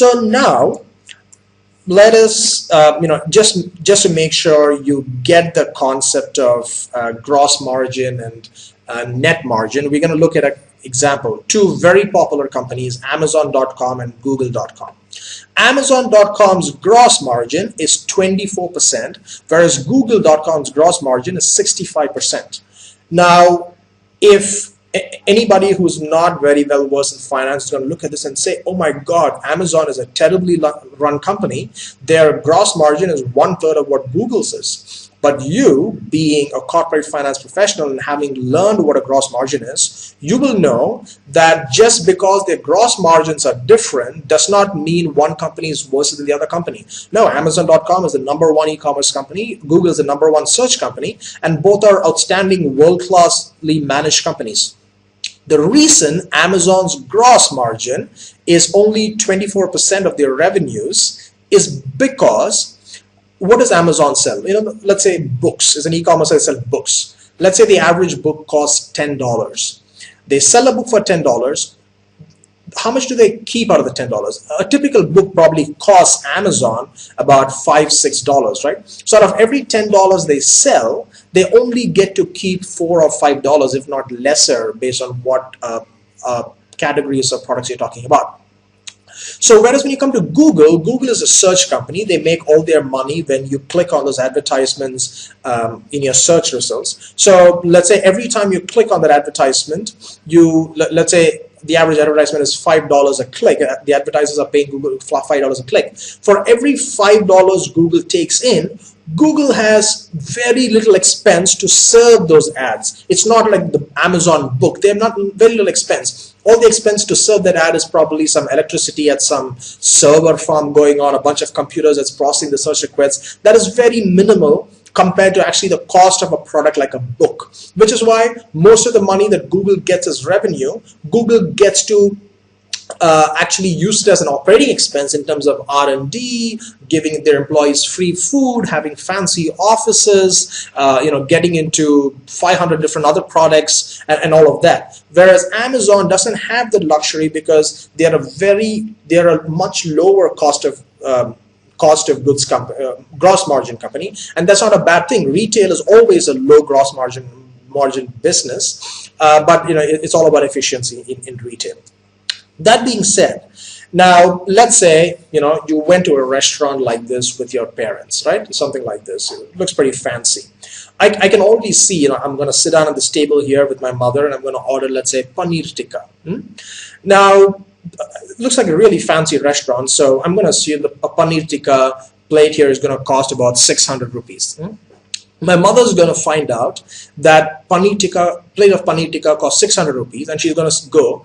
So now let us, just to make sure you get the concept of gross margin and net margin, we're going to look at an example. Two very popular companies, Amazon.com and Google.com. Amazon.com's gross margin is 24%, whereas Google.com's gross margin is 65%. Now, if anybody who's not very well versed in finance is going to look at this and say, oh my God, Amazon is a terribly run company. Their gross margin is 1/3 of what Google's is. But you, being a corporate finance professional and having learned what a gross margin is, you will know that just because their gross margins are different does not mean one company is worse than the other company. No, Amazon.com is the #1 e-commerce company, Google is the #1 search company, and both are outstanding, world-classly managed companies. The reason Amazon's gross margin is only 24% of their revenues is because what does Amazon sell? Let's say books. As an e-commerce, they sell books. Let's say the average book costs $10. They sell a book for $10. How much do they keep out of the $10? A typical book probably costs Amazon about $5, $6, right? So out of every $10 they sell, they only get to keep $4 or $5, if not lesser, based on what categories of products you're talking about. So whereas when you come to Google, Google is a search company. They make all their money when you click on those advertisements in your search results. So let's say every time you click on that advertisement, let's say the average advertisement is $5 a click. The advertisers are paying Google $5 a click. For every $5 Google takes in, Google has very little expense to serve those ads. It's not like the Amazon book. They have not very little expense. All the expense to serve that ad is probably some electricity at some server farm going on, a bunch of computers that's processing the search requests. That is very minimal compared to actually the cost of a product like a book, which is why most of the money that Google gets as revenue, Google gets to actually use it as an operating expense in terms of R&D, giving their employees free food, having fancy offices, getting into 500 different other products and all of that. Whereas Amazon doesn't have the luxury because they're a much lower cost of goods gross margin company, and that's not a bad thing. Retail is always a low gross margin business, but it's all about efficiency in retail. That being said, now let's say you went to a restaurant like this with your parents, right? Something like this. It looks pretty fancy. I can already see, I'm going to sit down at this table here with my mother and I'm going to order, let's say, paneer tikka. Now, it looks like a really fancy restaurant, so I'm going to assume a paneer tikka plate here is going to cost about 600 rupees. My mother's going to find out that plate of paneer tikka costs 600 rupees, and she's going to go,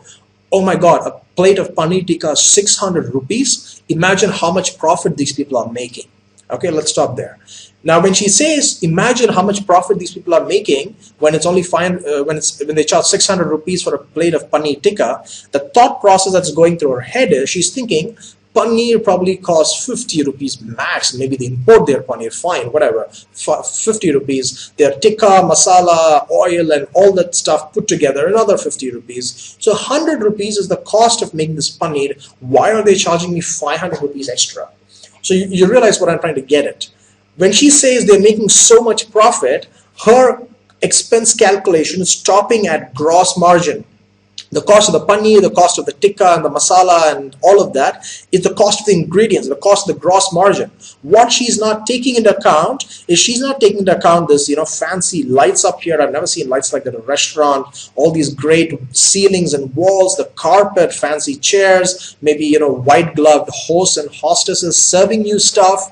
oh my God, a plate of paneer tikka is 600 rupees. Imagine how much profit these people are making. Okay, let's stop there. Now, when she says, imagine how much profit these people are making when it's only when they charge 600 rupees for a plate of paneer tikka, the thought process that's going through her head is she's thinking, paneer probably costs 50 rupees max. Maybe they import their paneer, fine, whatever. 50 rupees. Their tikka, masala, oil, and all that stuff put together, another 50 rupees. So 100 rupees is the cost of making this paneer. Why are they charging me 500 rupees extra? So you realize what I'm trying to get at. When she says they're making so much profit, her expense calculation is stopping at gross margin. The cost of the paneer, the cost of the tikka and the masala and all of that is the cost of the ingredients, the cost of the gross margin. What she's not taking into account is she's not taking into account this, fancy lights up here. I've never seen lights like that in a restaurant. All these great ceilings and walls, the carpet, fancy chairs, maybe, white gloved hosts and hostesses serving you stuff.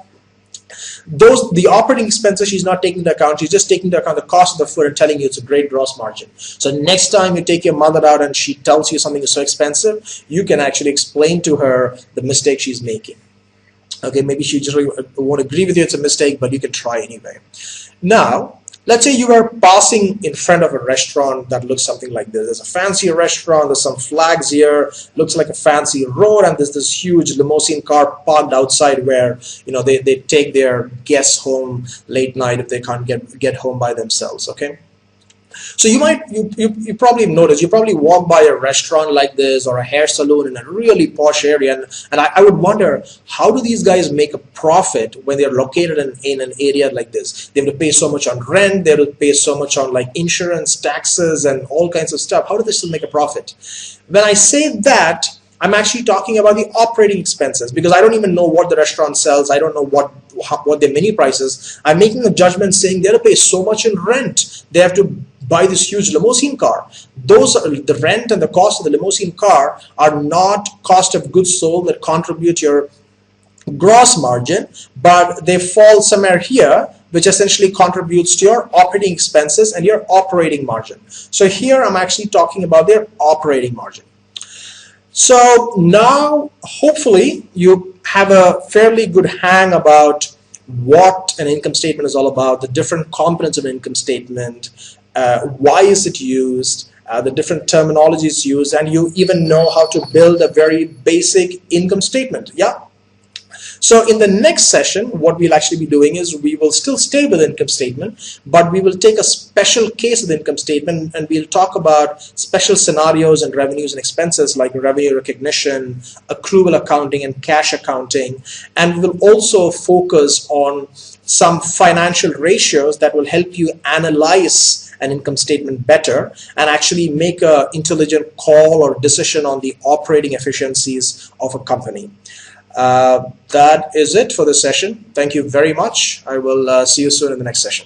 The operating expenses she's not taking into account. She's just taking into account the cost of the food and telling you it's a great gross margin. So next time you take your mother out and she tells you something is so expensive, you can actually explain to her the mistake she's making. Okay, maybe she just won't agree with you it's a mistake, but you can try anyway. Now, let's say you are passing in front of a restaurant that looks something like this. There's a fancy restaurant, there's some flags here, looks like a fancy road, and there's this huge limousine car parked outside where they take their guests home late night if they can't get home by themselves. Okay, So you probably notice, you probably walk by a restaurant like this or a hair salon in a really posh area, and I would wonder, how do these guys make a profit when they're located in an area like this? They have to pay so much on rent, they have to pay so much on like insurance, taxes, and all kinds of stuff. How do they still make a profit? When I say that, I'm actually talking about the operating expenses, because I don't even know what the restaurant sells. I don't know what their menu price is. I'm making a judgment saying they have to pay so much in rent. They have to buy this huge limousine car. The rent and the cost of the limousine car are not cost of goods sold that contribute your gross margin, but they fall somewhere here, which essentially contributes to your operating expenses and your operating margin. So here I'm actually talking about their operating margin. So now hopefully you have a fairly good hang about what an income statement is all about, the different components of an income statement, why is it used, the different terminologies used, and you even know how to build a very basic income statement. Yeah. So in the next session, what we'll actually be doing is we will still stay with income statement, but we will take a special case of the income statement and we'll talk about special scenarios and revenues and expenses like revenue recognition, accrual accounting, and cash accounting. And we will also focus on some financial ratios that will help you analyze an income statement better and actually make an intelligent call or decision on the operating efficiencies of a company. That is it for this session. Thank you very much. I will see you soon in the next session.